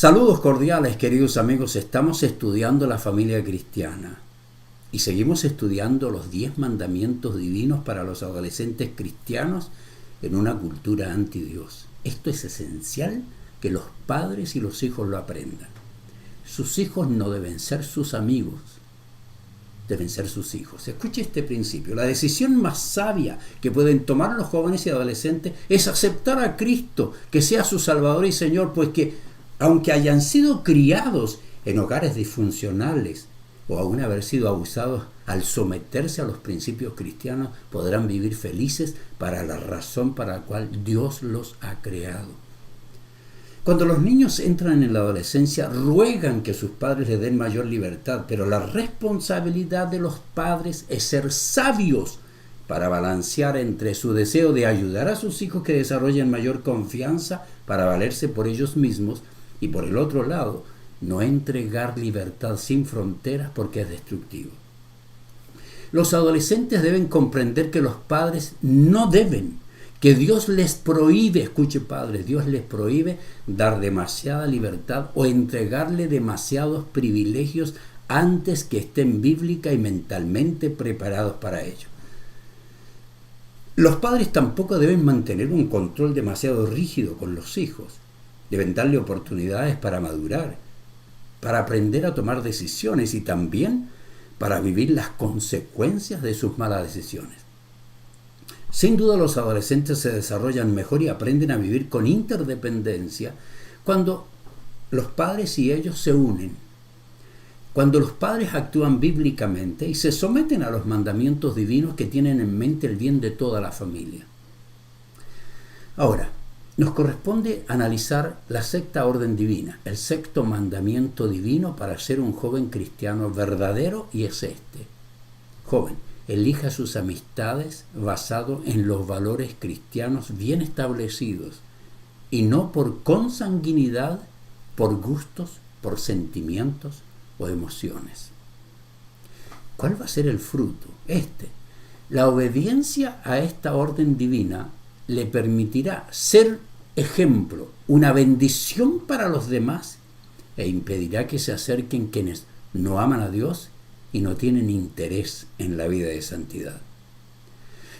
Saludos cordiales, queridos amigos. Estamos estudiando la familia cristiana y seguimos estudiando los 10 mandamientos divinos para los adolescentes cristianos en una cultura anti-Dios. Esto es esencial que los padres y los hijos lo aprendan. Sus hijos no deben ser sus amigos, deben ser sus hijos. Escuche este principio. La decisión más sabia que pueden tomar los jóvenes y adolescentes es aceptar a Cristo, que sea su Salvador y Señor, pues que aunque hayan sido criados en hogares disfuncionales o aún haber sido abusados, al someterse a los principios cristianos podrán vivir felices para la razón para la cual Dios los ha creado. Cuando los niños entran en la adolescencia, ruegan que sus padres les den mayor libertad, pero la responsabilidad de los padres es ser sabios para balancear entre su deseo de ayudar a sus hijos que desarrollen mayor confianza para valerse por ellos mismos y por el otro lado, no entregar libertad sin fronteras porque es destructivo. Los adolescentes deben comprender que los padres no deben, que Dios les prohíbe, escuche padres, Dios les prohíbe dar demasiada libertad o entregarle demasiados privilegios antes que estén bíblica y mentalmente preparados para ello. Los padres tampoco deben mantener un control demasiado rígido con los hijos. Deben darle oportunidades para madurar, para aprender a tomar decisiones y también para vivir las consecuencias de sus malas decisiones. Sin duda los adolescentes se desarrollan mejor y aprenden a vivir con interdependencia cuando los padres y ellos se unen. Cuando los padres actúan bíblicamente y se someten a los mandamientos divinos que tienen en mente el bien de toda la familia. Ahora, nos corresponde analizar la sexta orden divina, el sexto mandamiento divino para ser un joven cristiano verdadero, y es este. Joven, elija sus amistades basado en los valores cristianos bien establecidos y no por consanguinidad, por gustos, por sentimientos o emociones. ¿Cuál va a ser el fruto? La obediencia a esta orden divina le permitirá ser ejemplo, una bendición para los demás, e impedirá que se acerquen quienes no aman a Dios y no tienen interés en la vida de santidad.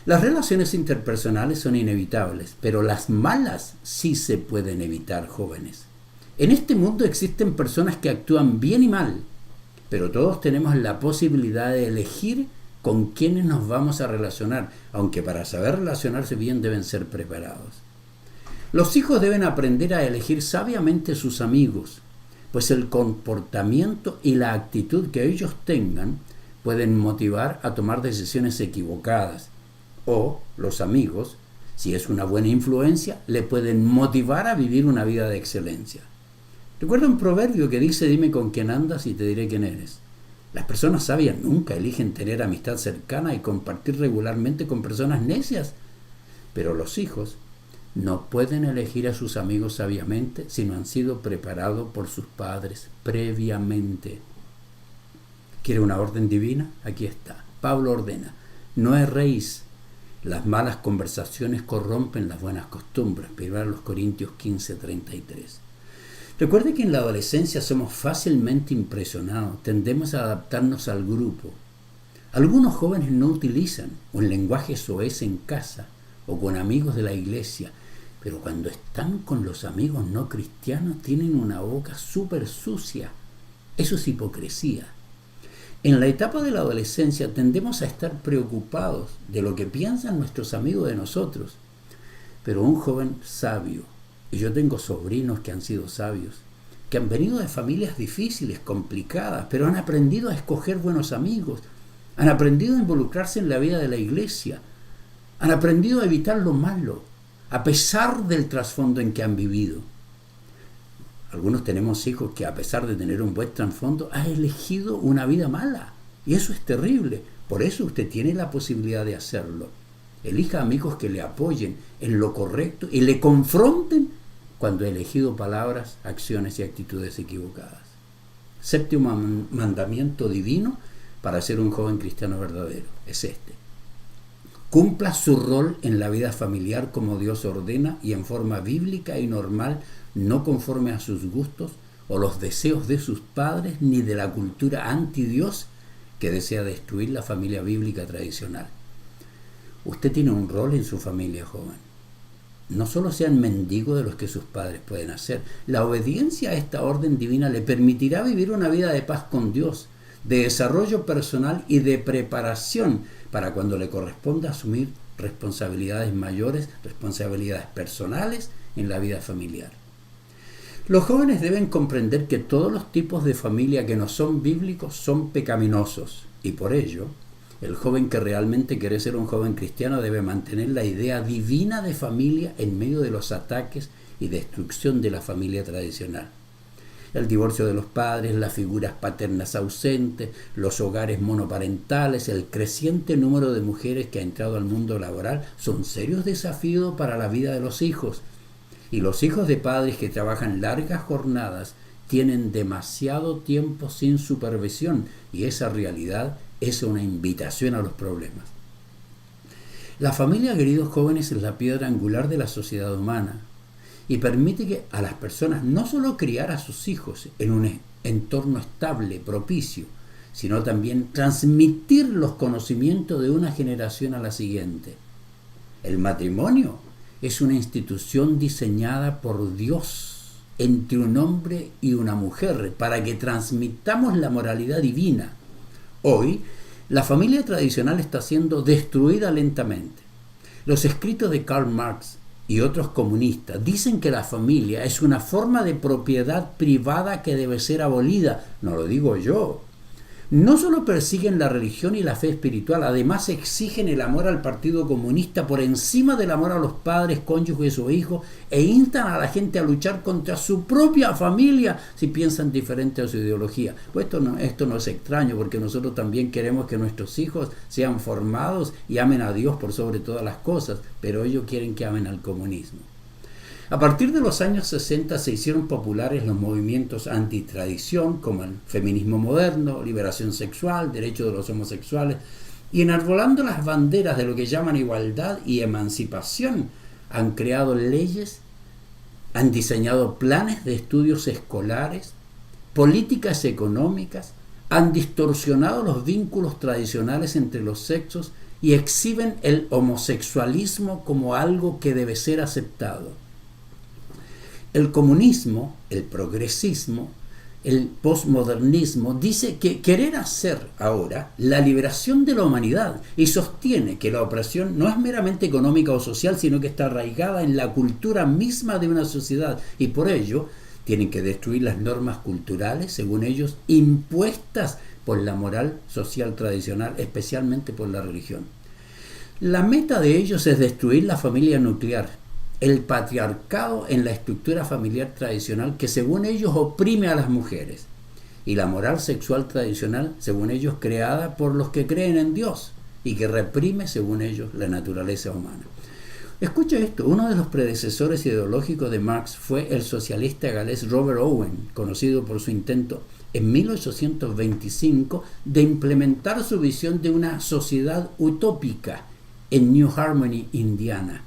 Las relaciones interpersonales son inevitables, pero las malas sí se pueden evitar, jóvenes. En este mundo existen personas que actúan bien y mal, pero todos tenemos la posibilidad de elegir con quiénes nos vamos a relacionar, aunque para saber relacionarse bien deben ser preparados. Los hijos deben aprender a elegir sabiamente sus amigos, pues el comportamiento y la actitud que ellos tengan pueden motivar a tomar decisiones equivocadas, o los amigos, si es una buena influencia, le pueden motivar a vivir una vida de excelencia. Recuerda un proverbio que dice: dime con quién andas y te diré quién eres. Las personas sabias nunca eligen tener amistad cercana y compartir regularmente con personas necias, pero los hijos no pueden elegir a sus amigos sabiamente si no han sido preparados por sus padres previamente. ¿Quiere una orden divina? Aquí está. Pablo ordena: no erréis. Las malas conversaciones corrompen las buenas costumbres. 1 Corintios 15:33. Recuerde que en la adolescencia somos fácilmente impresionados, tendemos a adaptarnos al grupo. Algunos jóvenes no utilizan un lenguaje soez en casa o con amigos de la iglesia, pero cuando están con los amigos no cristianos tienen una boca súper sucia. Eso es hipocresía. En la etapa de la adolescencia tendemos a estar preocupados de lo que piensan nuestros amigos de nosotros, pero un joven sabio, y yo tengo sobrinos que han sido sabios, que han venido de familias difíciles, complicadas, pero han aprendido a escoger buenos amigos, han aprendido a involucrarse en la vida de la iglesia, han aprendido a evitar lo malo, a pesar del trasfondo en que han vivido. Algunos tenemos hijos que, a pesar de tener un buen trasfondo, han elegido una vida mala, y eso es terrible. Por eso usted tiene la posibilidad de hacerlo. Elija amigos que le apoyen en lo correcto y le confronten cuando ha elegido palabras, acciones y actitudes equivocadas. Séptimo mandamiento divino para ser un joven cristiano verdadero es este: cumpla su rol en la vida familiar como Dios ordena y en forma bíblica y normal, no conforme a sus gustos o los deseos de sus padres, ni de la cultura anti-Dios que desea destruir la familia bíblica tradicional. Usted tiene un rol en su familia, joven. No solo sean mendigos de los que sus padres pueden hacer. La obediencia a esta orden divina le permitirá vivir una vida de paz con Dios, de desarrollo personal y de preparación para cuando le corresponda asumir responsabilidades mayores, responsabilidades personales en la vida familiar. Los jóvenes deben comprender que todos los tipos de familia que no son bíblicos son pecaminosos, y por ello, el joven que realmente quiere ser un joven cristiano debe mantener la idea divina de familia en medio de los ataques y destrucción de la familia tradicional. El divorcio de los padres, las figuras paternas ausentes, los hogares monoparentales, el creciente número de mujeres que ha entrado al mundo laboral son serios desafíos para la vida de los hijos. Y los hijos de padres que trabajan largas jornadas tienen demasiado tiempo sin supervisión, y esa realidad es una invitación a los problemas. La familia, queridos jóvenes, es la piedra angular de la sociedad humana y permite a las personas no solo criar a sus hijos en un entorno estable, propicio, sino también transmitir los conocimientos de una generación a la siguiente. El matrimonio es una institución diseñada por Dios entre un hombre y una mujer para que transmitamos la moralidad divina. Hoy, la familia tradicional está siendo destruida lentamente. Los escritos de Karl Marx y otros comunistas dicen que la familia es una forma de propiedad privada que debe ser abolida. No lo digo yo. No solo persiguen la religión y la fe espiritual, además exigen el amor al Partido Comunista por encima del amor a los padres, cónyuges o hijos, e instan a la gente a luchar contra su propia familia si piensan diferente a su ideología. Pues esto no es extraño, porque nosotros también queremos que nuestros hijos sean formados y amen a Dios por sobre todas las cosas, pero ellos quieren que amen al comunismo. A partir de los años 60 se hicieron populares los movimientos antitradición, como el feminismo moderno, liberación sexual, derechos de los homosexuales, y enarbolando las banderas de lo que llaman igualdad y emancipación, han creado leyes, han diseñado planes de estudios escolares, políticas económicas, han distorsionado los vínculos tradicionales entre los sexos y exhiben el homosexualismo como algo que debe ser aceptado. El comunismo, el progresismo, el posmodernismo dice que querer hacer ahora la liberación de la humanidad y sostiene que la opresión no es meramente económica o social, sino que está arraigada en la cultura misma de una sociedad, y por ello tienen que destruir las normas culturales, según ellos, impuestas por la moral social tradicional, especialmente por la religión. La meta de ellos es destruir la familia nuclear, el patriarcado en la estructura familiar tradicional que según ellos oprime a las mujeres, y la moral sexual tradicional, según ellos, creada por los que creen en Dios y que reprime, según ellos, la naturaleza humana. Escucha esto, uno de los predecesores ideológicos de Marx fue el socialista galés Robert Owen, conocido por su intento en 1825 de implementar su visión de una sociedad utópica en New Harmony, Indiana.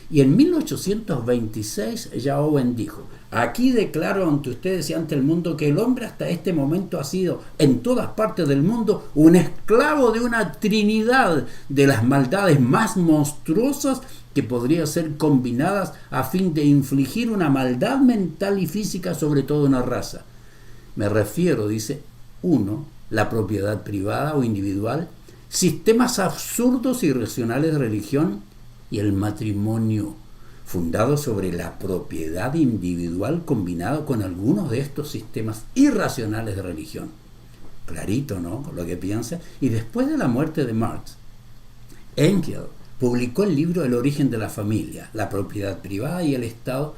Y en 1826 ya Owen dijo: aquí declaro ante ustedes y ante el mundo que el hombre hasta este momento ha sido en todas partes del mundo un esclavo de una trinidad de las maldades más monstruosas que podrían ser combinadas a fin de infligir una maldad mental y física sobre toda una raza. Me refiero, dice, 1, la propiedad privada o individual, sistemas absurdos y irracionales de religión, y el matrimonio, fundado sobre la propiedad individual combinado con algunos de estos sistemas irracionales de religión. Clarito, ¿no? Lo que piensa. Y después de la muerte de Marx, Engels publicó el libro El origen de la familia, la propiedad privada y el Estado,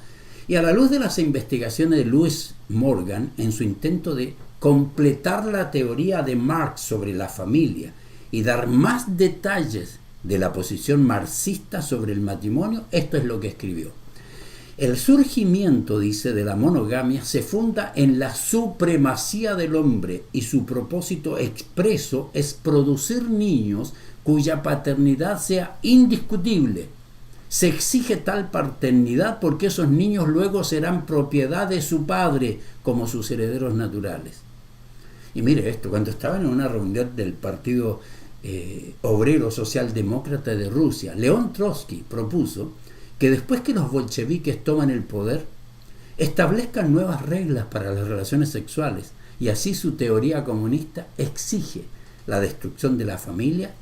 y a la luz de las investigaciones de Louis Morgan, en su intento de completar la teoría de Marx sobre la familia y dar más detalles de la posición marxista sobre el matrimonio, esto es lo que escribió. El surgimiento, dice, de la monogamia se funda en la supremacía del hombre y su propósito expreso es producir niños cuya paternidad sea indiscutible. Se exige tal paternidad porque esos niños luego serán propiedad de su padre como sus herederos naturales. Y mire esto, cuando estaban en una reunión del Partido Obrero Socialdemócrata de Rusia, León Trotsky propuso que después que los bolcheviques toman el poder, establezcan nuevas reglas para las relaciones sexuales, y así su teoría comunista exige la destrucción de la familia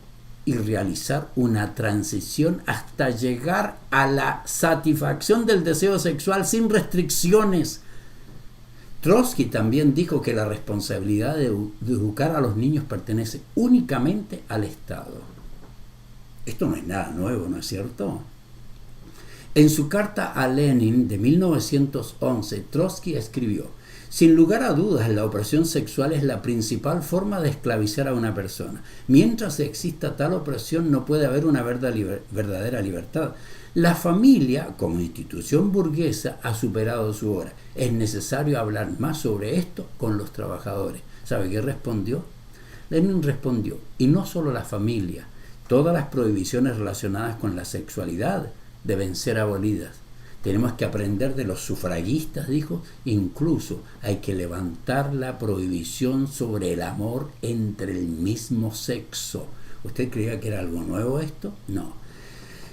y realizar una transición hasta llegar a la satisfacción del deseo sexual sin restricciones. Trotsky también dijo que la responsabilidad de educar a los niños pertenece únicamente al Estado. Esto no es nada nuevo, ¿no es cierto? En su carta a Lenin de 1911, Trotsky escribió: sin lugar a dudas, la opresión sexual es la principal forma de esclavizar a una persona. Mientras exista tal opresión, no puede haber una verdadera libertad. La familia, como institución burguesa, ha superado su hora. Es necesario hablar más sobre esto con los trabajadores. ¿Sabe qué respondió? Lenin respondió: y no solo la familia, todas las prohibiciones relacionadas con la sexualidad deben ser abolidas. Tenemos que aprender de los sufragistas, dijo, incluso hay que levantar la prohibición sobre el amor entre el mismo sexo. ¿Usted creía que era algo nuevo esto? No.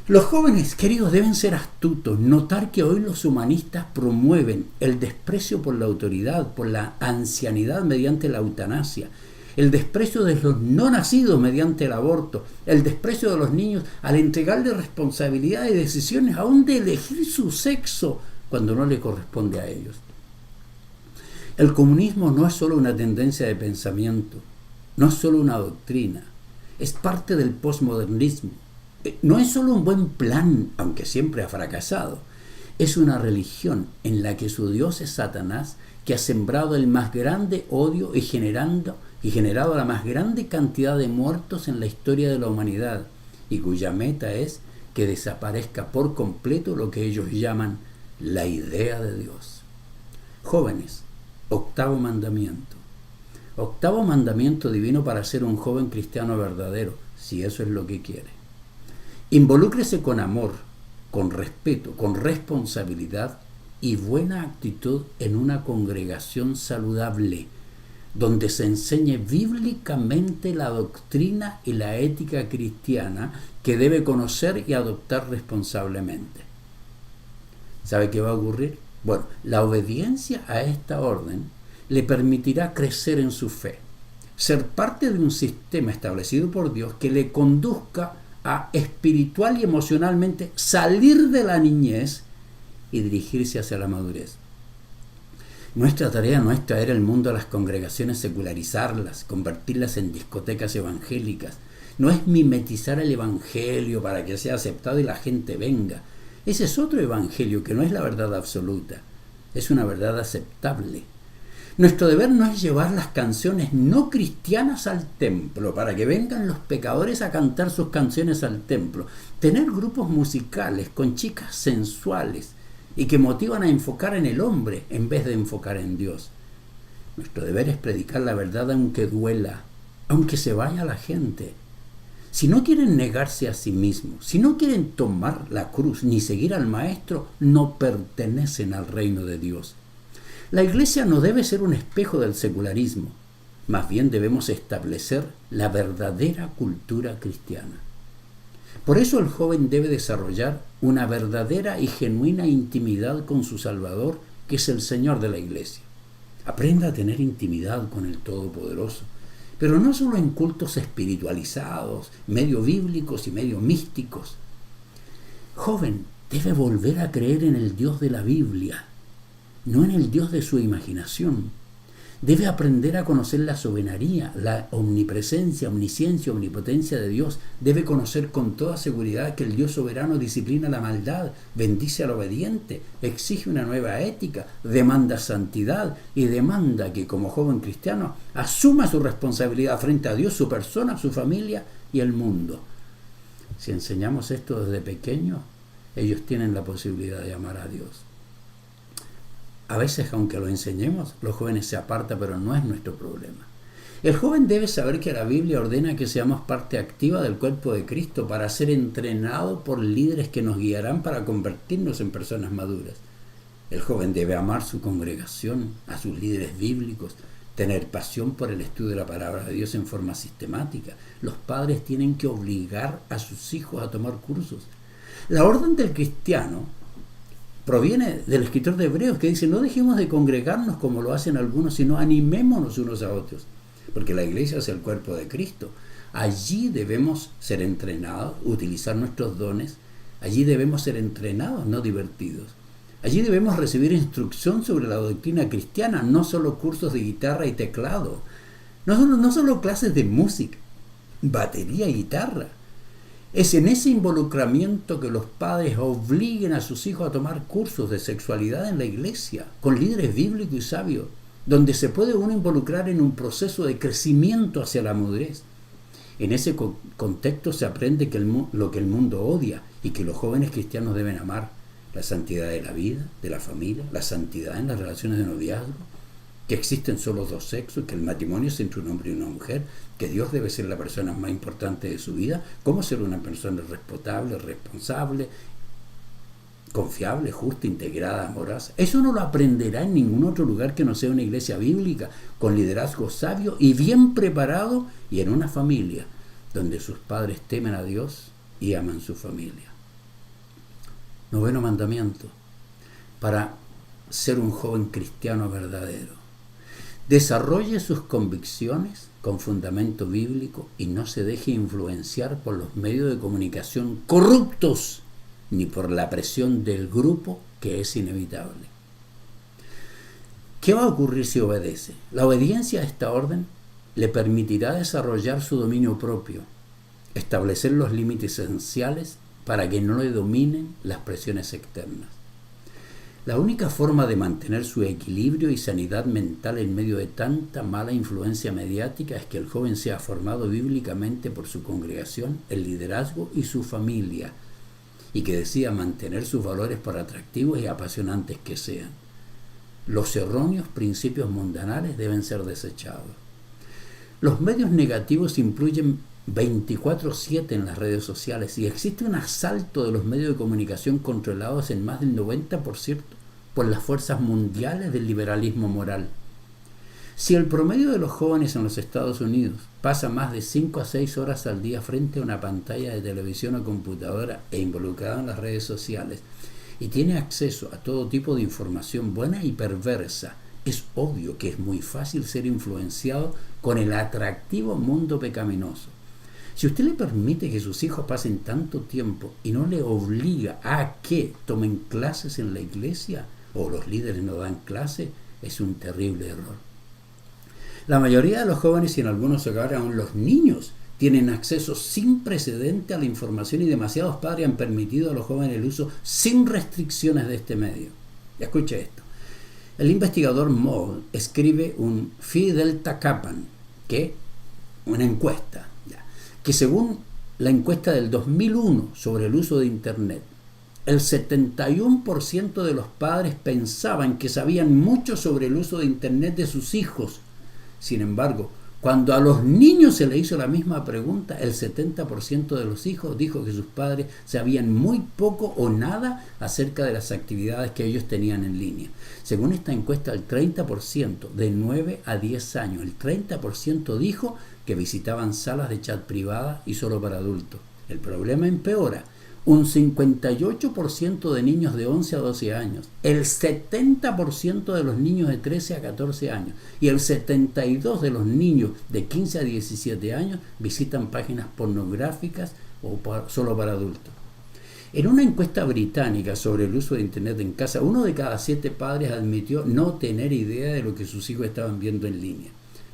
Los jóvenes, queridos, deben ser astutos, notar que hoy los humanistas promueven el desprecio por la autoridad, por la ancianidad mediante la eutanasia, el desprecio de los no nacidos mediante el aborto, el desprecio de los niños al entregarle responsabilidad y decisiones aún de elegir su sexo cuando no le corresponde a ellos. El comunismo no es solo una tendencia de pensamiento, no es solo una doctrina, es parte del posmodernismo. No es solo un buen plan, aunque siempre ha fracasado, es una religión en la que su Dios es Satanás, que ha sembrado el más grande odio y generado la más grande cantidad de muertos en la historia de la humanidad, y cuya meta es que desaparezca por completo lo que ellos llaman la idea de Dios. Jóvenes, octavo mandamiento. Octavo mandamiento divino para ser un joven cristiano verdadero, si eso es lo que quiere. Involúcrese con amor, con respeto, con responsabilidad y buena actitud en una congregación saludable, donde se enseñe bíblicamente la doctrina y la ética cristiana que debe conocer y adoptar responsablemente. ¿Sabe qué va a ocurrir? Bueno, la obediencia a esta orden le permitirá crecer en su fe, ser parte de un sistema establecido por Dios que le conduzca a espiritual y emocionalmente salir de la niñez y dirigirse hacia la madurez. Nuestra tarea no es traer el mundo a las congregaciones, secularizarlas, convertirlas en discotecas evangélicas. No es mimetizar el evangelio para que sea aceptado y la gente venga. Ese es otro evangelio que no es la verdad absoluta, es una verdad aceptable. Nuestro deber no es llevar las canciones no cristianas al templo para que vengan los pecadores a cantar sus canciones al templo. Tener grupos musicales con chicas sensuales y que motivan a enfocar en el hombre en vez de enfocar en Dios. Nuestro deber es predicar la verdad aunque duela, aunque se vaya la gente. Si no quieren negarse a sí mismos, si no quieren tomar la cruz ni seguir al Maestro, no pertenecen al reino de Dios. La Iglesia no debe ser un espejo del secularismo, más bien debemos establecer la verdadera cultura cristiana. Por eso el joven debe desarrollar una verdadera y genuina intimidad con su Salvador, que es el Señor de la Iglesia. Aprenda a tener intimidad con el Todopoderoso, pero no solo en cultos espiritualizados, medio bíblicos y medio místicos. Joven, debe volver a creer en el Dios de la Biblia, no en el Dios de su imaginación. Debe aprender a conocer la soberanía, la omnipresencia, omnisciencia, omnipotencia de Dios. Debe conocer con toda seguridad que el Dios soberano disciplina la maldad, bendice al obediente, exige una nueva ética, demanda santidad y demanda que como joven cristiano asuma su responsabilidad frente a Dios, su persona, su familia y el mundo. Si enseñamos esto desde pequeños, ellos tienen la posibilidad de amar a Dios. A veces, aunque lo enseñemos, los jóvenes se apartan, pero no es nuestro problema. El joven debe saber que la Biblia ordena que seamos parte activa del cuerpo de Cristo para ser entrenado por líderes que nos guiarán para convertirnos en personas maduras. El joven debe amar su congregación, a sus líderes bíblicos, tener pasión por el estudio de la palabra de Dios en forma sistemática. Los padres tienen que obligar a sus hijos a tomar cursos. La orden del cristiano proviene del escritor de Hebreos, que dice: no dejemos de congregarnos como lo hacen algunos, sino animémonos unos a otros, porque la iglesia es el cuerpo de Cristo. Allí debemos ser entrenados, utilizar nuestros dones. Allí debemos ser entrenados, no divertidos. Allí debemos recibir instrucción sobre la doctrina cristiana, no solo cursos de guitarra y teclado, no solo clases de música, batería y guitarra. Es en ese involucramiento que los padres obliguen a sus hijos a tomar cursos de sexualidad en la iglesia, con líderes bíblicos y sabios, donde se puede uno involucrar en un proceso de crecimiento hacia la madurez. En ese contexto se aprende lo que el mundo odia y que los jóvenes cristianos deben amar: la santidad de la vida, de la familia, la santidad en las relaciones de noviazgo, que existen solo dos sexos, que el matrimonio es entre un hombre y una mujer, que Dios debe ser la persona más importante de su vida, cómo ser una persona respetable, responsable, confiable, justa, integrada, amorosa. Eso no lo aprenderá en ningún otro lugar que no sea una iglesia bíblica, con liderazgo sabio y bien preparado, y en una familia donde sus padres temen a Dios y aman su familia. 9º mandamiento, para ser un joven cristiano verdadero: desarrolle sus convicciones con fundamento bíblico y no se deje influenciar por los medios de comunicación corruptos ni por la presión del grupo, que es inevitable. ¿Qué va a ocurrir si obedece? La obediencia a esta orden le permitirá desarrollar su dominio propio, establecer los límites esenciales para que no le dominen las presiones externas. La única forma de mantener su equilibrio y sanidad mental en medio de tanta mala influencia mediática es que el joven sea formado bíblicamente por su congregación, el liderazgo y su familia, y que decida mantener sus valores por atractivos y apasionantes que sean. Los erróneos principios mundanales deben ser desechados. Los medios negativos influyen 24/7 en las redes sociales y existe un asalto de los medios de comunicación controlados en más del 90% por las fuerzas mundiales del liberalismo moral. Si el promedio de los jóvenes en los Estados Unidos pasa más de 5 a 6 horas al día frente a una pantalla de televisión o computadora e involucrado en las redes sociales y tiene acceso a todo tipo de información buena y perversa, es obvio que es muy fácil ser influenciado con el atractivo mundo pecaminoso. Si usted le permite que sus hijos pasen tanto tiempo y no le obliga a que tomen clases en la iglesia, o los líderes no dan clase, es un terrible error. La mayoría de los jóvenes, y en algunos hogares aún los niños, tienen acceso sin precedente a la información, y demasiados padres han permitido a los jóvenes el uso sin restricciones de este medio. Escuche esto. El investigador Moll escribe un Phi Delta Kappan, que una encuesta, que según la encuesta del 2001 sobre el uso de Internet, el 71% de los padres pensaban que sabían mucho sobre el uso de Internet de sus hijos. Sin embargo, cuando a los niños se le hizo la misma pregunta, el 70% de los hijos dijo que sus padres sabían muy poco o nada acerca de las actividades que ellos tenían en línea. Según esta encuesta, el 30% de 9 a 10 años, el 30% dijo que visitaban salas de chat privada y solo para adultos. El problema empeora. Un 58% de niños de 11 a 12 años, el 70% de los niños de 13 a 14 años y el 72% de los niños de 15 a 17 años visitan páginas pornográficas o solo para adultos. En una encuesta británica sobre el uso de Internet en casa, 1 de cada 7 padres admitió no tener idea de lo que sus hijos estaban viendo en línea.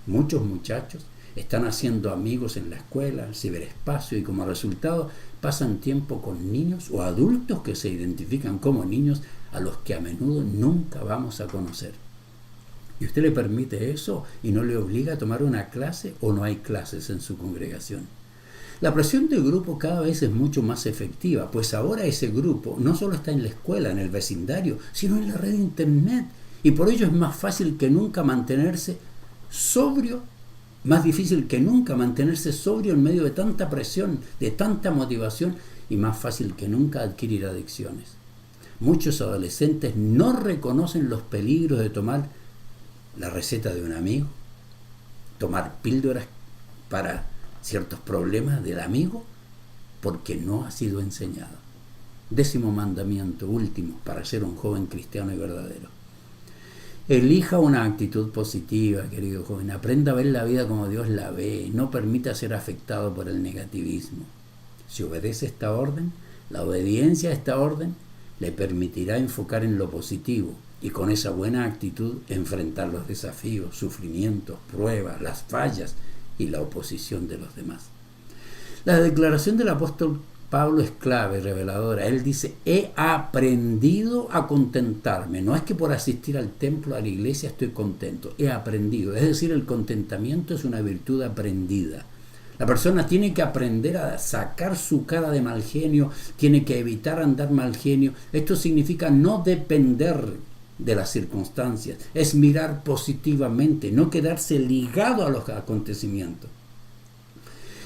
Muchos muchachos están haciendo amigos en la escuela, el ciberespacio, y como resultado pasan tiempo con niños o adultos que se identifican como niños, a los que a menudo nunca vamos a conocer. ¿Y usted le permite eso y no le obliga a tomar una clase, o no hay clases en su congregación? La presión del grupo cada vez es mucho más efectiva, pues ahora ese grupo no solo está en la escuela, en el vecindario, sino en la red de Internet, y por ello es más fácil que nunca mantenerse sobrio Más difícil que nunca mantenerse sobrio en medio de tanta presión, de tanta motivación, y más fácil que nunca adquirir adicciones. Muchos adolescentes no reconocen los peligros de tomar la receta de un amigo, tomar píldoras para ciertos problemas del amigo, porque no ha sido enseñado. 10º mandamiento, último, para ser un joven cristiano y verdadero. Elija una actitud positiva, querido joven. Aprenda a ver la vida como Dios la ve. No permita ser afectado por el negativismo. Si obedece esta orden, la obediencia a esta orden le permitirá enfocar en lo positivo y con esa buena actitud enfrentar los desafíos, sufrimientos, pruebas, las fallas y la oposición de los demás. La declaración del apóstol Pablo es clave, reveladora. Él dice: he aprendido a contentarme. No es que por asistir al templo, a la iglesia, estoy contento. He aprendido. Es decir, el contentamiento es una virtud aprendida. La persona tiene que aprender a sacar su cara de mal genio, tiene que evitar andar mal genio. Esto significa no depender de las circunstancias, es mirar positivamente, no quedarse ligado a los acontecimientos.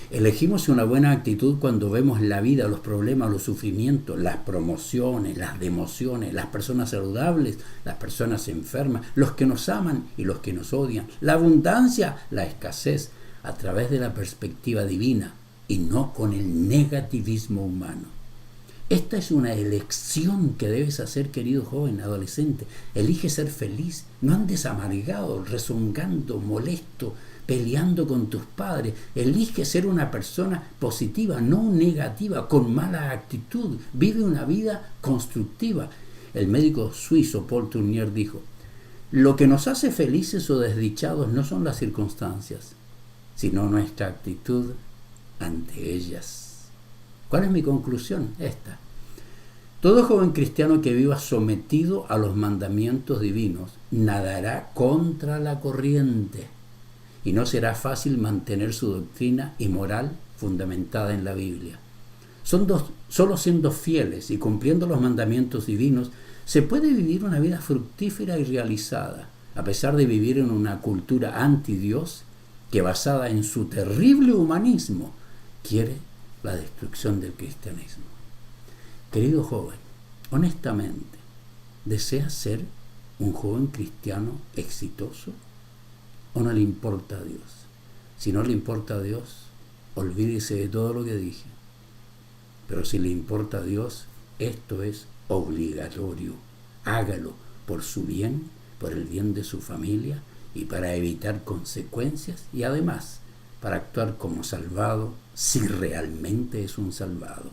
Elegimos una buena actitud cuando vemos la vida, los problemas, los sufrimientos, las promociones, las demociones, las personas saludables, las personas enfermas, los que nos aman y los que nos odian, la abundancia, la escasez, a través de la perspectiva divina y no con el negativismo humano. Esta es una elección que debes hacer, querido joven, adolescente. Elige ser feliz, no andes amargado, rezongando, molesto, peleando con tus padres. Elige ser una persona positiva, no negativa, con mala actitud. Vive una vida constructiva. El médico suizo Paul Tournier dijo: lo que nos hace felices o desdichados no son las circunstancias, sino nuestra actitud ante ellas. ¿Cuál es mi conclusión? Esta: todo joven cristiano que viva sometido a los mandamientos divinos nadará contra la corriente y no será fácil mantener su doctrina y moral fundamentada en la Biblia. Solo siendo fieles y cumpliendo los mandamientos divinos se puede vivir una vida fructífera y realizada, a pesar de vivir en una cultura anti-Dios que, basada en su terrible humanismo, quiere la destrucción del cristianismo. Querido joven, honestamente, ¿deseas ser un joven cristiano exitoso o no le importa a Dios? Si no le importa a Dios, olvídese de todo lo que dije. Pero si le importa a Dios, esto es obligatorio. Hágalo por su bien, por el bien de su familia y para evitar consecuencias, y además para actuar como salvado si realmente es un salvado.